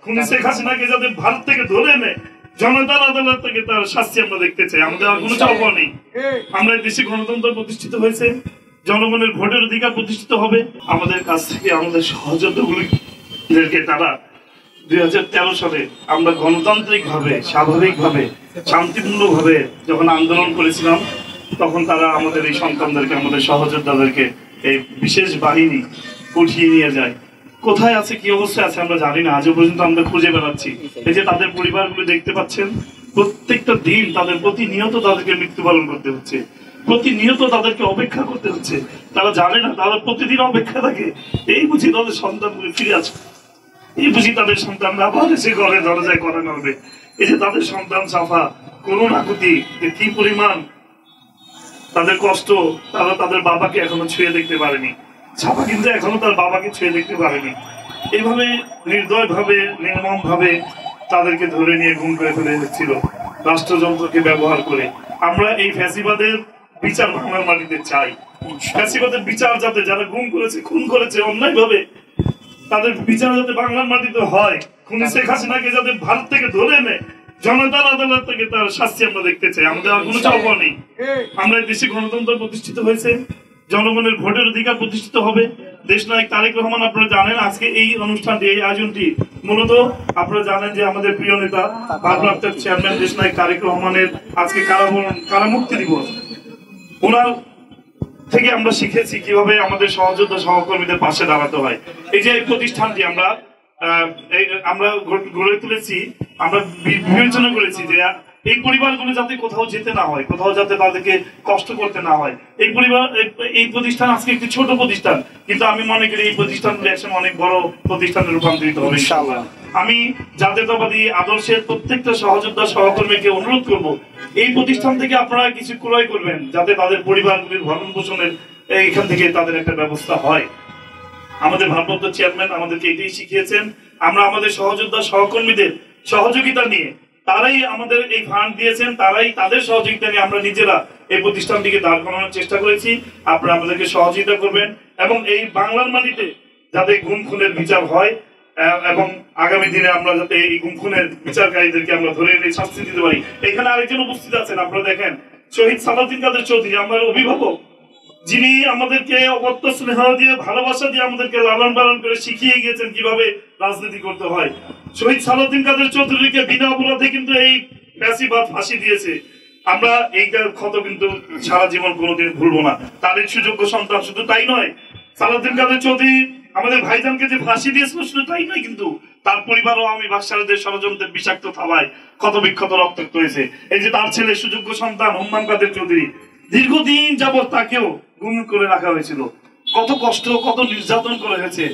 খুনি শেখ হাসিনাকে যাতে ভারত থেকে ধরে এনে জনতার আদালত থেকে তার শাস্তি আমরা দেখতে চাই। আমাদের আর কোনো চাওয়া নেই। আমরা দেশে গণতন্ত্র প্রতিষ্ঠিত হয়েছে, জনগণের ভোটের অধিকার প্রতিষ্ঠিত হবে। আমাদের কাছ থেকে আমাদের সহযোদ্ধাগুলিদেরকে তারা 2013 সালে আমরা গণতান্ত্রিক ভাবে, স্বাভাবিক ভাবে, শান্তিপূর্ণ ভাবে যখন আন্দোলন করেছিলাম, তখন তারা আমাদের এই সন্তানদেরকে, আমাদের সহযোদ্ধাদেরকে এই বিশেষ বাহিনী উঠিয়ে নিয়ে যায়। কোথায় আছে, কি অবস্থায় আছে আমরা জানি না, আজও পর্যন্ত আমরা খুঁজে বেড়াচ্ছি। এই যে তাদের পরিবারগুলো দেখতে পাচ্ছেন, প্রত্যেকটা দিন তাদের প্রতিনিয়ত তাদেরকে মৃত্যুবরণ করতে হচ্ছে, প্রতিনিয়ত তাদেরকে অপেক্ষা করতে হচ্ছে। তারা জানে না, তারা প্রতিদিন অপেক্ষা থাকে এই বুঝি তাদের সন্তানগুলো ফিরে আসবে, এই বুঝি তাদের সন্তানরা আবার এসে ঘরে দরজায় করে নামবে। এই যে তাদের সন্তান সাফা, করুণ আকুতি, কি পরিমাণ তাদের কষ্ট, তারা তাদের বাবাকে এখনো ছুঁয়ে দেখতে পারেনি। সাফা কিন্তু এখনো তার বাবাকে ছুঁয়ে দেখতে পারেনি। এইভাবে নির্দয় ভাবে, নির্মম ভাবে তাদেরকে ধরে নিয়ে গুম করে ফেলে হচ্ছিল রাষ্ট্রযন্ত্রকে ব্যবহার করে। আমরা এই ফ্যাসিবাদের বিচার বাংলার মাটিতে চাই। ফ্যাসিবাদের বিচার যাতে, যারা গুম করেছে, খুন করেছে অন্যায় ভাবে, তাদের বিচার যাতে বাংলার মাটিতে হয়। খুনি শেখ হাসিনাকে যাতে ভারত থেকে ধরে এনে জনতার আদালত থেকে তার শাস্তি আমরা দেখতে চাই। আমাদের আর কোনো চাওয়া নেই। আমরা দেশে গণতন্ত্র প্রতিষ্ঠিত হয়েছে, জনগণের ভোটের অধিকার প্রতিষ্ঠিত হবে। দেশনায়ক তারেক রহমান, আপনারা জানেন আজকে এই অনুষ্ঠানটি, এই আয়োজনটি মূলত আপনারা জানেন যে আমাদের প্রিয় নেতা ভারপ্রাপ্ত চেয়ারম্যান দেশনায়ক তারেক রহমানের আজকে কারামুক্তি দিবস। ওনার থেকে আমরা শিখেছি কিভাবে আমাদের সহযোদ্ধা সহকর্মীদের পাশে দাঁড়াতে হয়। এই যে প্রতিষ্ঠানটি আমরা গড়ে তুলেছি, আমরা বিবেচনা করেছি যে এই পরিবারগুলো যাতে কোথাও যেতে না হয়, কোথাও যাতে তাদেরকে কষ্ট করতে না হয়। এই প্রতিষ্ঠান আজকে একটি ছোট প্রতিষ্ঠান, কিন্তু আমি মনে করি এই প্রতিষ্ঠানগুলো একসময় অনেক বড় প্রতিষ্ঠানে রূপান্তরিত হবে ইনশাআল্লাহ। আমি জাতীয়তাবাদী আদর্শের প্রত্যেকটা সহযোদ্ধা সহকর্মীকে অনুরোধ করব, এই প্রতিষ্ঠান থেকে আপনারা কিছু ক্রয় করবেন, যাতে তাদের পরিবারগুলির ভরণ পোষণের এখান থেকে তাদের একটা ব্যবস্থা হয়। আমাদের ভারপ্রাপ্ত চেয়ারম্যান আমাদেরকে এটাই শিখিয়েছেন। আমরা আমাদের সহযোদ্ধা সহকর্মীদের সহযোগিতা নিয়ে, তারাই আমাদের এই ফান্ড দিয়েছেন, তারাই তাদের সহযোগিতা নিয়ে আমরা নিজেরা এই প্রতিষ্ঠানটিকে দাঁড় করানোর চেষ্টা করেছি। আপনারা আমাদেরকে সহযোগিতা করবেন এবং এই বাংলার মাটিতে যাতে গুম খুনের বিচার হয় এবং আগামী দিনে আমরা যাতে এই গুম খুনের বিচারকারীদেরকে আমরা ধরে এনে শাস্তি দিতে পারি। এখানে আরেকজন উপস্থিত আছেন, আপনারা দেখেন, শহীদ সালাউদ্দিন কাদের চৌধুরী, আমার অভিভাবক, যিনি আমাদেরকে অবত্য স্নেহ দিয়ে, ভালোবাসা দিয়ে আমাদেরকে লালন পালন করে শিখিয়ে গিয়েছেন কিভাবে রাজনীতি করতে হয়। শহীদ সালাউদ্দিন কাদের চৌধুরীকে বিনা অপরাধে কিন্তু এই ফ্যাসিবাদ ফাঁসি দিয়েছে। আমরা এইটার ক্ষত কিন্তু সারা জীবন কোনোদিন ভুলবো না। তারই সুযোগ্য সন্তান। শুধু তাই নয়, সালাউদ্দিন কাদের চৌধুরী আমাদের ভাইজানকে যে ফাঁসি দিয়েছিল, শুধু তাই নয়, কিন্তু তার পরিবারও আমি বাদশাহদের ষড়যন্ত্রের বিষাক্ত থাবায় ক্ষত বিক্ষত রক্তাক্ত হয়েছে। এই যে তার ছেলে সুযোগ্য সন্তান হুম্মান কাদের চৌধুরী, দীর্ঘদিন যাবৎ তাকেও গুম করে রাখা হয়েছিল। কত কষ্ট, কত নির্যাতন করা হয়েছে।